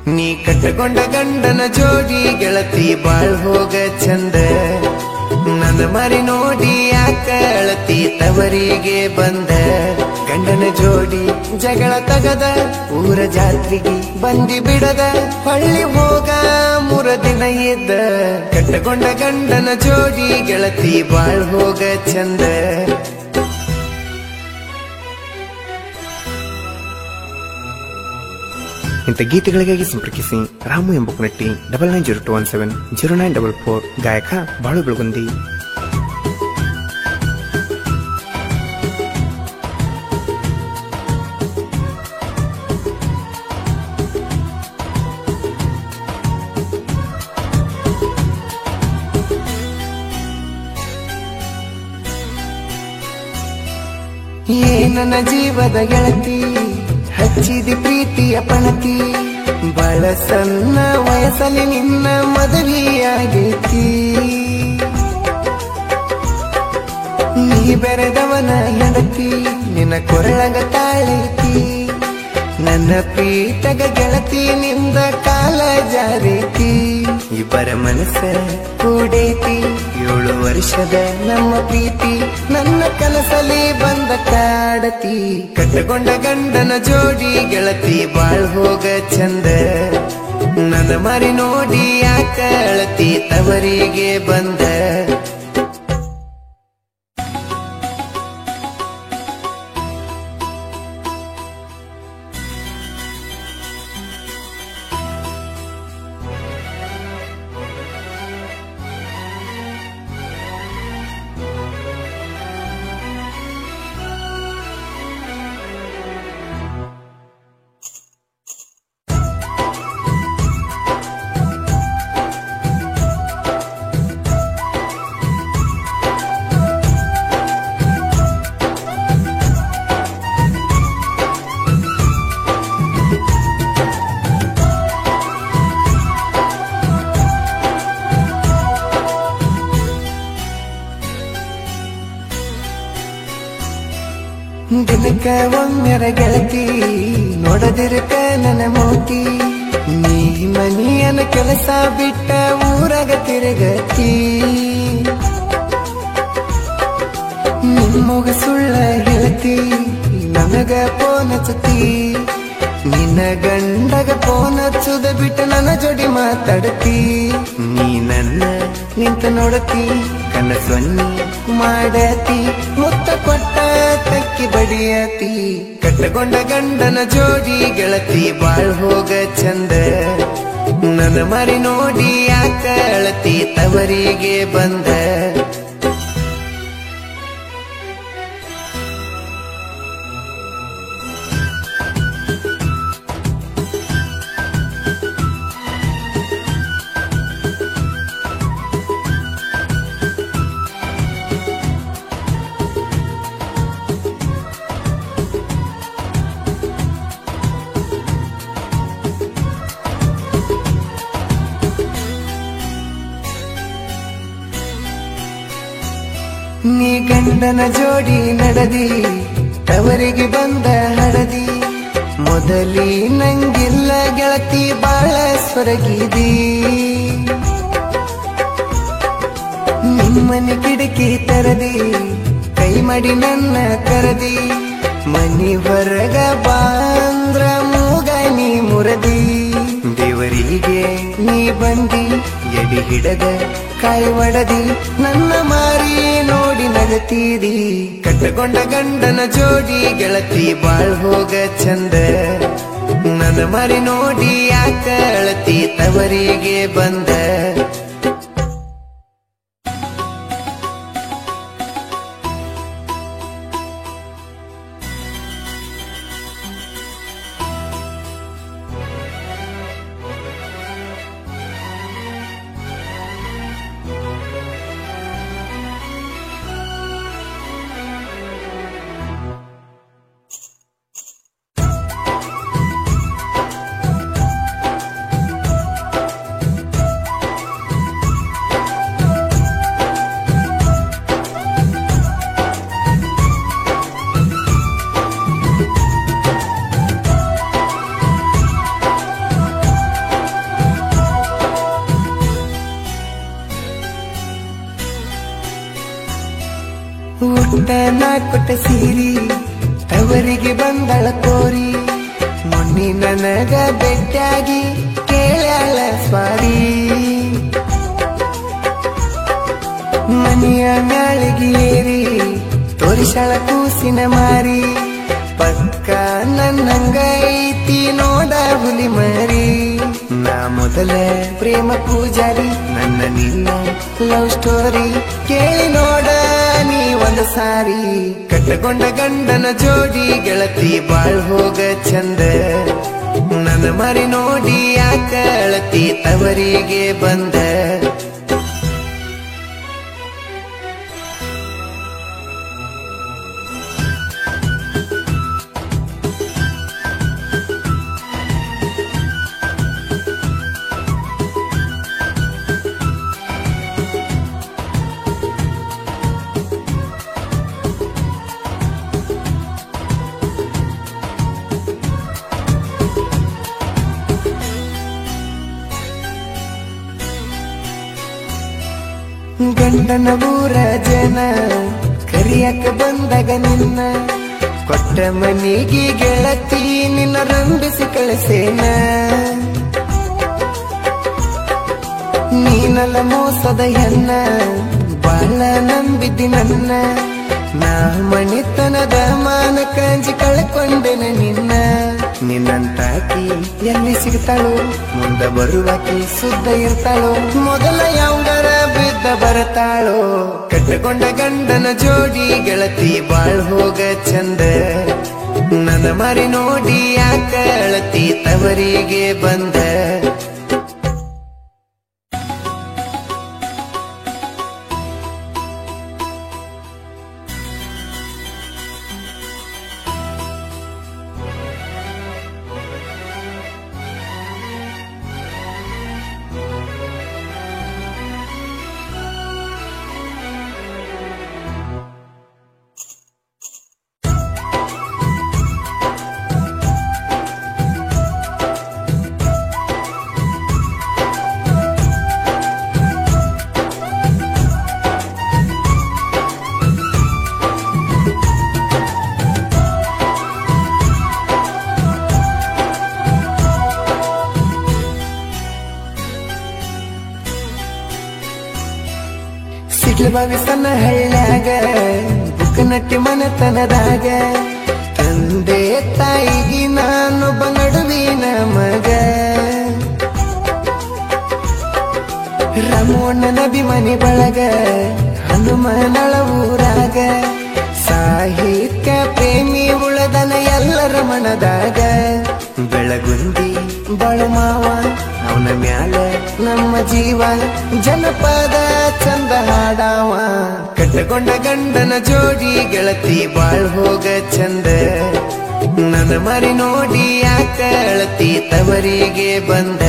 ನೀ ಕಟ್ಟಕೊಂಡ ಗಂಡನ ಜೋಡಿ ಗೆಳತಿ ಬಾಳ್ ಹೋಗ ಚಂದ. ನನ್ನ ಮರಿ ನೋಡಿ ಯಾಕ ಅಳತಿ ತವರಿಗೆ ಬಂದ. ಗಂಡನ ಜೋಡಿ ಜಗಳ ತಗದ ಊರ ಜಾತ್ರೆಗೆ ಬಂದಿ ಬಿಡದ. ಹಳ್ಳಿ ಹೋಗ 3 ದಿನ ಇದ್ದ. ಕಟ್ಟಕೊಂಡ ಗಂಡನ ಜೋಡಿ ಗೆಳತಿ ಬಾಳ್ ಹೋಗ ಚಂದ. ಇಂಥ ಗೀತೆಗಳಿಗಾಗಿ ಸಂಪರ್ಕಿಸಿ ರಾಮು ಎಂಬ ನಟಿ 9902170944 ಗಾಯಕ ಬಾಳು ಬೆಳಗುಂದಿ. ನನ್ನ ಜೀವದ ಗೆಳತಿ ಹಚ್ಚಿದಿ ಪ್ರೀತಿಯ ಪಣತಿ. ಬಾಳ ಸಣ್ಣ ವಯಸ್ಸಲ್ಲಿ ನಿನ್ನ ಮದುವೆಯಾಗೈತಿ. ನೀ ಬೆರೆದವನ ಹೆಂಡತಿ ನಿನ್ನ ಕೊರಳಗ ತಾಳೈತಿ. ನನ್ನ ಪ್ರೀತಗ ಗೆಳತಿ ನಿಂದ ಕಾಲ ಜಾರೈತಿ. ಇಬ್ಬರ ಮನಸ್ಸ ಕೂಡೈತಿ 7 ವರ್ಷದ ನಮ್ಮ ಪ್ರೀತಿ. ನನ್ನ ಕನಸಲ್ಲಿ ಬಂದ ಕಾಡತಿ. ಕಟ್ಟಕೊಂಡ ಗಂಡನ ಜೋಡಿ ಗೆಳತಿ ಬಾಳ್ ಹೋಗ ಚಂದ. ನನ್ನ ಮರಿ ನೋಡಿ ಯಾಕ ಅಳತಿ ತವರಿಗೆ ಬಂದ. ದಿನಕ್ಕ ಒಮ್ಮೆರ ಗೆಳತಿ ನೋಡದಿರಕ ನನ್ನ ಮೋತಿ. ನೀ ಮನಿಯನ ಕೆಲಸ ಬಿಟ್ಟ ಊರಾಗ ತಿರುಗತಿ. ನಿಮ್ಮಗ ಸುಳ್ಳ ಹೇಳ್ತಿ ನನಗ ಫೋನ್ ಹಚ್ಚತಿ. ನಿನ್ನ ಗಂಡಗ ಫೋನ್ ಹಚ್ಚುದ ಬಿಟ್ಟ ನನ್ನ ಜೋಡಿ ಮಾತಾಡತಿ. ನೀ ನನ್ನ ನಿಂತ ನೋಡತಿ ಕನಸೊನ್ನಿ ಮಾಡತಿ. ಮುತ್ತ ಕೊಟ್ಟ ತಕ್ಕಿ ಬಡಿಯತಿ. ಕಟ್ಟಕೊಂಡ ಗಂಡನ ಜೋಡಿ ಗೆಳತಿ ಬಾಳ್ ಹೋಗ ಚಂದ. ನನ್ನ ಮರಿ ನೋಡಿ ಯಾಕ ಅಳತಿ ತವರಿಗೆ ಬಂದ. ನೀ ಗಂಡನ ಜೋಡಿ ನಡೆದಿ ತವರಿಗೆ ಬಂದ ಹಡದಿ. ಮೊದಲಿ ನಂಗಿಲ್ಲ ಗೆಳತಿ ಬಾಳ ಸೊರಗಿದಿ. ನಿಮ್ಮನೆ ಕಿಟಕಿ ತೆರದಿ ಕೈ ಮಾಡಿ ನನ್ನ ಕರದಿ. ಮನಿ ಹೊರಗ ಬಾಂದ್ರ ಮೂಗ ನೀ ಮುರದಿ. ದೇವರಿಗೆ ನೀ ಬಂದಿ ಎಡಿ ಹಿಡದ ಕಾಯಿ ಒಡದಿ. ನನ್ನ ಮಾರಿ ನೋಡಿ ನಗತೀರಿ. ಕಟ್ಟಕೊಂಡ ಗಂಡನ ಜೋಡಿ ಗೆಳತಿ ಬಾಳ್ ಹೋಗ ಚಂದ. ನನ್ನ ಮರಿ ನೋಡಿ ಯಾಕ ಅಳತಿ ತವರಿಗೆ ಬಂದ. ಬಿಟ್ಟ ನಾ ಕೊಟ್ಟ ಸೀರಿ ತವರಿಗೆ ಬಂದಳ ಕೋರಿ ಮೊನ್ನೆ ನನಗ ಬೆಟ್ಟಾಗಿ ಕೇಳ್ಯಾಳ ಸ್ವಾರಿ ಮನೆಯ ಮ್ಯಾಳಿಗೆ ಏರಿ ತೋರಿಸಳ ಕೂಸಿನ ಮಾರಿ ಪಕ್ಕ ನನ್ನಂಗ ಐತಿ ನೋಡ ಹುಲಿ ಮರಿ ನಾ ಮೊದಲ ಪ್ರೇಮ ಪೂಜಾರಿ ನನ್ನ ನಿನ್ನ ಲವ್ ಸ್ಟೋರಿ ಕೇಳಿ ನೋಡ ನೀ ಒಂದು ಸಾರಿ ಕಟ್ಟಕೊಂಡ ಗಂಡನ ಜೋಡಿ ಗೆಳತಿ ಬಾಳ್ ಹೋಗ ಚಂದ ನನ್ನ ಮರಿ ನೋಡಿ ಯಾಕ ಅಳತಿ ತವರಿಗೆ ಬಂದ ಗಂಡನ ಊರ ಜನ ಕರಿಯಕ ಬಂದಾಗ ನಿನ್ನ ಕೊಟ್ಟ ಮನಿಗೆ ಗೆಳತಿ ನಿನ್ನ ರಂಬಿಸಿ ಕಳಿಸೇನ ನೀನಲ್ಲ ಮೋಸದ ಹೆಣ್ಣ ಬಾಳ ನಂಬಿದ್ದಿ ನನ್ನ ನಾ ಮಣಿತನದ ಮಾನ ಕಂಜಿ ಕಳ್ಕೊಂಡೆನ ನಿನ್ನಂತಾಕಿ ಎಲ್ಲಿ ಸಿಗ್ತಾಳು ಮುಂದ ಬರುವಾಕಿ ಸುದ್ದ ಇರ್ತಾಳು ಮೊದಲ ಯಾವ್ದರ ಬಿದ್ದ ಬರ್ತಾಳೋ ಕಟ್ಟಕೊಂಡ ಗಂಡನ ಜೋಡಿ ಗೆಳತಿ ಬಾಳ್ ಹೋಗ ಚಂದ ನನ್ನ ಮರಿ ನೋಡಿ ಯಾಕ ಅಳತಿ ತವರಿಗೆ ಬಂದ ಸಿಡ್ಲಬಾವಿ ಸಣ್ಣ ಹಳ್ಳ್ಯಾಗ ಬುಕ್ಕನಟ್ಟಿ ಮನೆತನದಾಗ ತಂದೆ ತಾಯಿಗಿ ನಾನೊಬ್ಬ ನಡುವಿನ ಮಗ ರಾಮಣ್ಣನ ಅಭಿಮಾನಿ ಬಳಗ ಹನುಮನಳ ಊರಾಗ ಸಾಹಿತ್ಯ ಪ್ರೇಮಿ ಉಳದನ ಎಲ್ಲರ ಮನದಾಗ ಬೆಳಗುಂದಿ ಬಾಳು ಮಾವ ಅವನ ಮ್ಯಾಲ ನಮ್ಮ ಜೀವ ಜನಪದ ಚಂದ ಹಾಡಾವ ಕಟ್ಟಕೊಂಡ ಗಂಡನ ಜೋಡಿ ಗೆಳತಿ ಬಾಳ್ ಹೋಗ ಚಂದ ನನ್ನ ಮರಿ ನೋಡಿ ಯಾಕ ಅಳತಿ ತವರಿಗೆ ಬಂದ